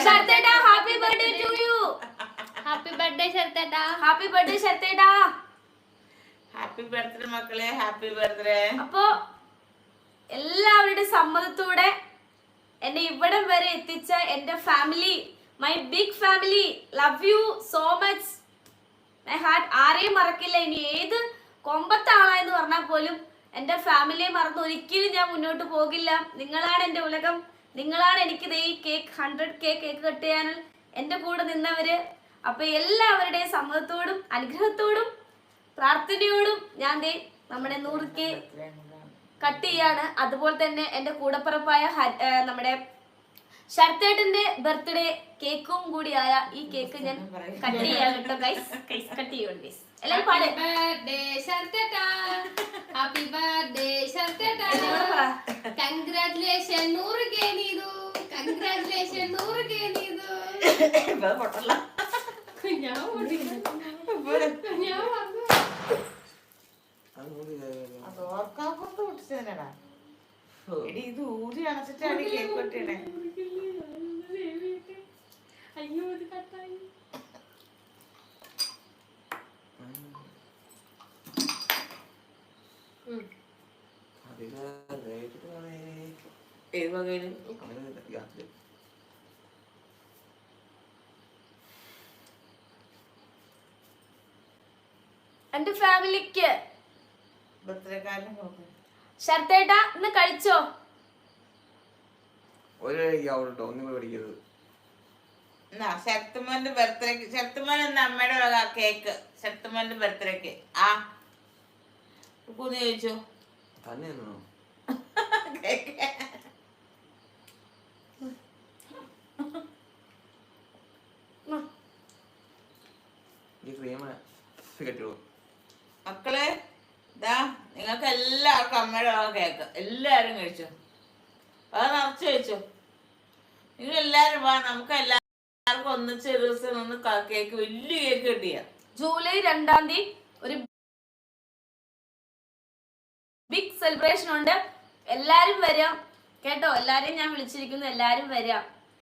ശരത്തേട്ടാ happy birthday to you. Happy birthday ശരത്തേട്ടാ. Happy birthday ശരത്തേട്ടാ. Happy birthday മക്കളെ, happy birthday. അപ്പോ എല്ലാവരുടെ സമ്മതത്തോടെ എന്നെ ഇവിടം വരെ എത്തിച്ച എന്റെ family, my big family, love you so much. My heart ആരെയും മറക്കില്ല. ഇനി ഏത് കൊമ്പത്തെ ആളായെന്ന് പറഞ്ഞാൽ പോലും എന്റെ ഫാമിലിയെ മറന്ന് ഒരിക്കലും ഞാൻ മുന്നോട്ട് പോകില്ല. നിങ്ങളാണ് എന്റെ ഉലകം. നിങ്ങളാണ് എനിക്ക് ഈ കേക്ക് 100K കേക്ക് കട്ട് ചെയ്യാൻ എന്റെ കൂടെ നിന്നവര്. അപ്പൊ എല്ലാവരുടെയും സമ്മതത്തോടും അനുഗ്രഹത്തോടും പ്രാർത്ഥനയോടും ഞാൻ നമ്മുടെ 100K കട്ട് ചെയ്യാണ്. അതുപോലെ തന്നെ എന്റെ കൂടപ്പിറപ്പായ നമ്മുടെ ശരത്തേട്ടന്റെ ബർത്ത്ഡേ കേക്കും കൂടിയായ ഈ കേക്ക് ഞാൻ കട്ട് ചെയ്യാൻ കേട്ടോ ഗൈസ്. കട്ട് ചെയ്യണം ഗൈസ്. എല്ലാവരും പാട്. ഹാപ്പി ബർത്ത്ഡേ ശരത്തേട്ടാ. Congratulation 100K Neethu. Congratulation 100K Neethu. ഇത് ഊരി അണച്ചിട്ടാണ് കേക്ക് കൊട്ടിയണേ. അയ്യോ ഇത് കട്ടായി. ഏത് വകയില്? എന്റെ ഫാമിലിക്ക് ബർത്ത്ഡേ കാര്യം നോക്കാം. ശരത്തേട്ടാ ഇന്ന് കഴിച്ചോ? ശക്തിമോന്റെ ബർത്ത്ഡേക്ക്, ശക്തിമോൻ എന്ന അമ്മയുടെ വക കേക്ക്, ശക്തിമോന്റെ ബർത്ത്ഡേക്ക്. ആ കൂന്ന് ചോദിച്ചോ മക്കളെ. ഇതാ നിങ്ങൾക്ക് എല്ലാവർക്കും അമ്മയുടെ വക കേക്ക്. എല്ലാരും കഴിച്ചോ, അത് നിറച്ച് കഴിച്ചോ. നിങ്ങൾ എല്ലാരും വാ, നമുക്ക് എല്ലാവർക്കും ഒന്നിച്ച് ഒരു ദിവസം ഒന്ന് കേക്ക്, വലിയ കേക്ക് കിട്ടിയ. ജൂലൈ 2-ാം തീയതി ഒരു ബിഗ് സെലിബ്രേഷൻ ഉണ്ട്. എല്ലാരും വരാം കേട്ടോ. എല്ലാരെയും ഞാൻ വിളിച്ചിരിക്കുന്നു. എല്ലാരും വരാം.